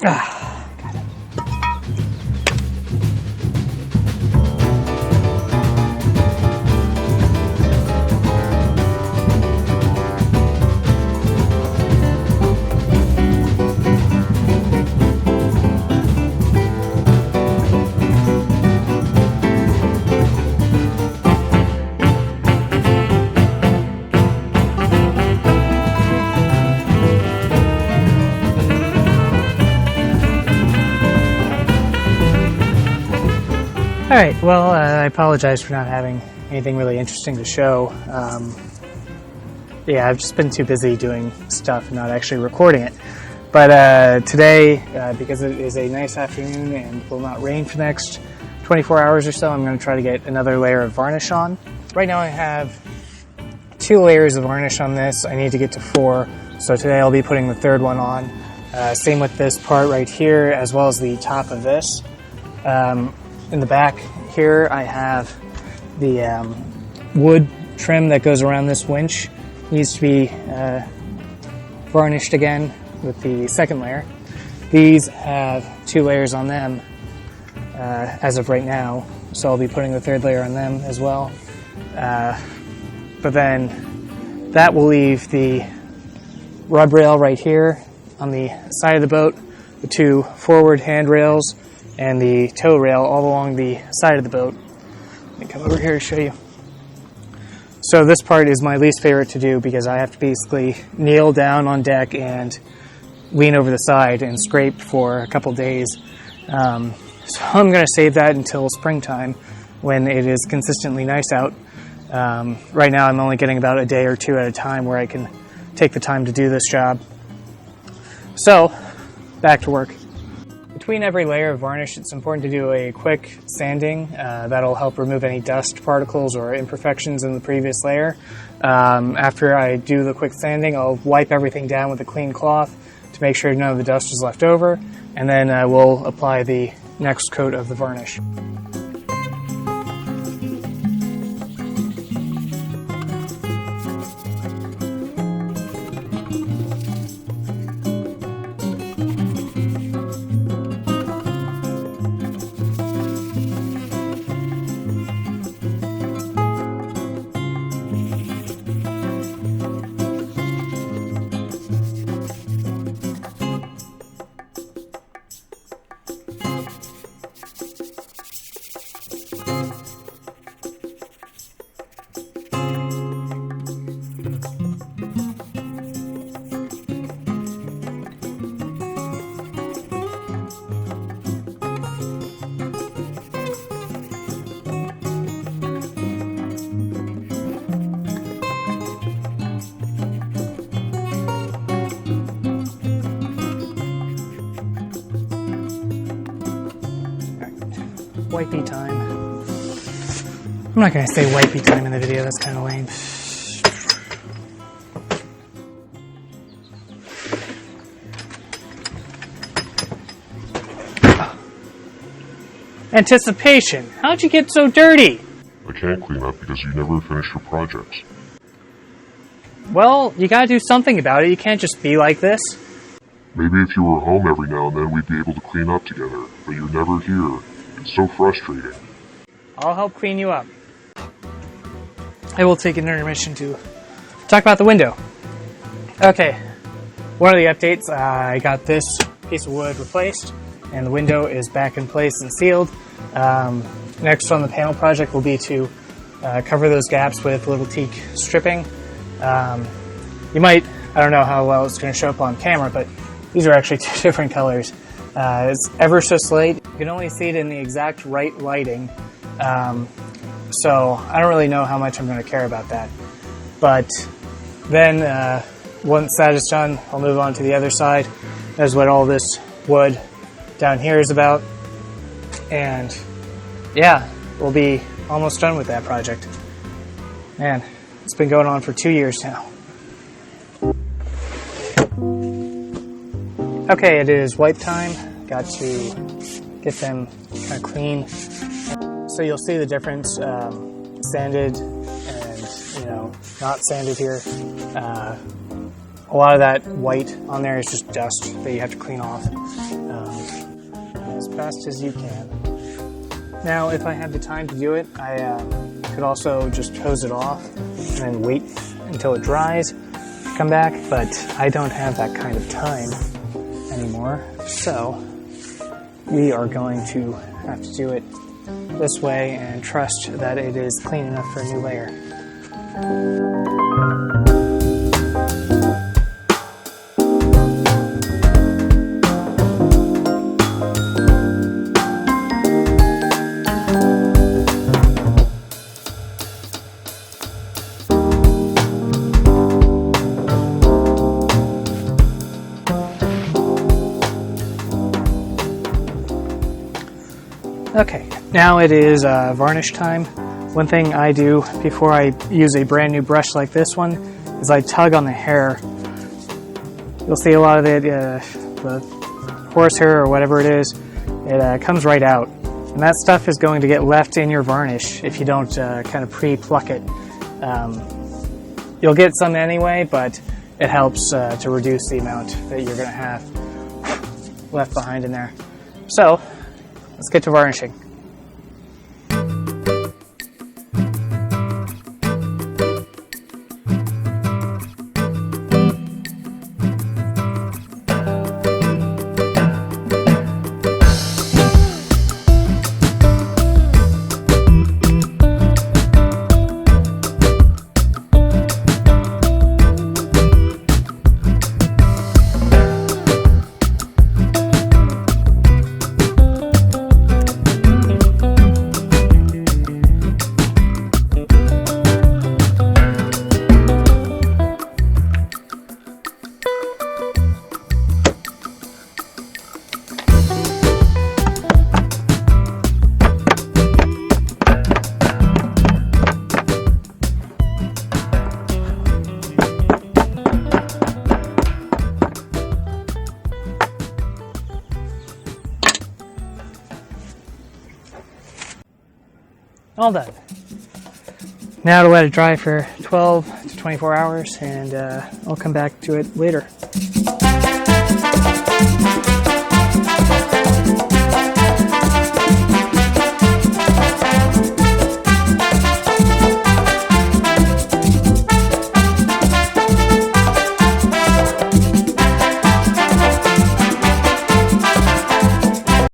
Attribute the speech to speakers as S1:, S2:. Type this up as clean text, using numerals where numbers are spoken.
S1: Ah, got it. Alright, well, I apologize for not having anything really interesting to show. Yeah, I've just been too busy doing stuff and not actually recording it. But today, because it is a nice afternoon and will not rain for the next 24 hours or so, I'm going to try to get another layer of varnish on. Right now I have 2 layers of varnish on this. I need to get to 4, so today I'll be putting the 3rd one on. Same with this part right here, as well as the top of this. In the back here, I have the wood trim that goes around this winch. Needs to be varnished again with the 2nd layer. These have 2 layers on them as of right now, so I'll be putting the 3rd layer on them as well. But then that will leave the rub rail right here on the side of the boat, the 2 forward handrails, and the tow rail all along the side of the boat. Let me come over here to show you. So this part is my least favorite to do because I have to basically kneel down on deck and lean over the side and scrape for a couple days. So I'm going to save that until springtime when it is consistently nice out. Right now I'm only getting about a day or 2 at a time where I can take the time to do this job. So, back to work. Between every layer of varnish, it's important to do a quick sanding. That'll help remove any dust particles or imperfections in the previous layer. After I do the quick sanding, I'll wipe everything down with a clean cloth to make sure none of the dust is left over, and then we'll apply the next coat of the varnish. Wipey time. I'm not going to say wipey time in the video, that's kind of lame. Anticipation, how'd you get so dirty?
S2: I can't clean up because you never finish your projects.
S1: Well, you gotta do something about it, you can't just be like this.
S2: Maybe if you were home every now and then we'd be able to clean up together, but you're never here. It's so frustrating.
S1: I'll help clean you up. I will take an intermission to talk about the window. Okay, one of the updates, I got this piece of wood replaced, and the window is back in place and sealed. Next on the panel project will be to cover those gaps with little teak stripping. You might, I don't know how well it's going to show up on camera, but these are actually 2 different colors. It's ever so slight. You can only see it in the exact right lighting, so I don't really know how much I'm going to care about that. But then once that is done, I'll move on to the other side. That's what all this wood down here is about. And yeah, we'll be almost done with that project. Man, it's been going on for 2 years now. Okay, it is wipe time. Got to get them kind of clean. So you'll see the difference, sanded and, not sanded here. A lot of that white on there is just dust that you have to clean off. fast as you can. Now, if I had the time to do it, I could also just hose it off and then wait until it dries, come back, but I don't have that kind of time anymore. So we are going to have to do it this way and trust that it is clean enough for a new layer. Okay, now it is varnish time. One thing I do before I use a brand new brush like this one is I tug on the hair. You'll see a lot of it, the horsehair or whatever it is, it comes right out. And that stuff is going to get left in your varnish if you don't kind of pre-pluck it. You'll get some anyway, but it helps to reduce the amount that you're going to have left behind in there. So, let's get to varnishing. All done. Now to let it dry for 12 to 24 hours, and I'll come back to it later.